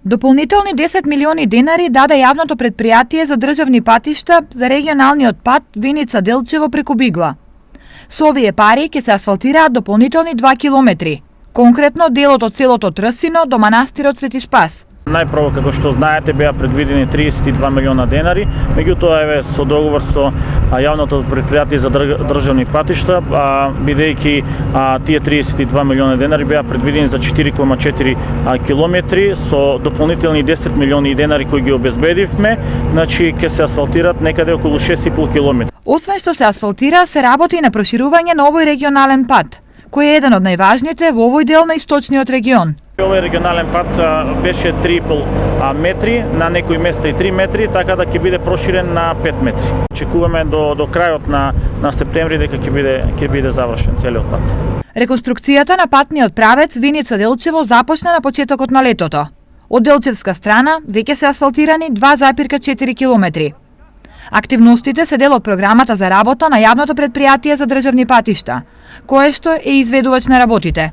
Дополнителни 10 милиони денари даде јавното претпријатие за државни патишта за регионалниот пат Виница-Делчево преку Бигла. Со овие пари ќе се асфалтираат дополнителни 2 километри, конкретно делот од селото Трсино до манастирот Свети Шпас. Најпрво, како што знаете, беа предвидени 32 милиона денари, меѓутоа еве со договор со јавното претпријатие за државни патишта, бидејќи тие 32 милиона денари беа предвидени за 4,4 километри со дополнителни 10 милиони денари кои ги обезбедивме, значи ќе се асфалтираат некаде околу 6,5 километри. Освен што се асфалтира, се работи и на проширување на овој регионален пат, кој е еден од најважните во овој дел на источниот регион. Овој регионален пат беше 3,5 метри, на некои места и 3 метри, така да ќе биде проширен на 5 метри. Очекуваме до крајот на септември дека ќе биде завршен целиот пат. Реконструкцијата на патниот правец Виница-Делчево започна на почетокот на летото. Од делчевска страна веќе се асфалтирани 2,4 километри. Активностите се дел од програмата за работа на јавното претпријатие за државни патишта, кое што е изведувач на работите.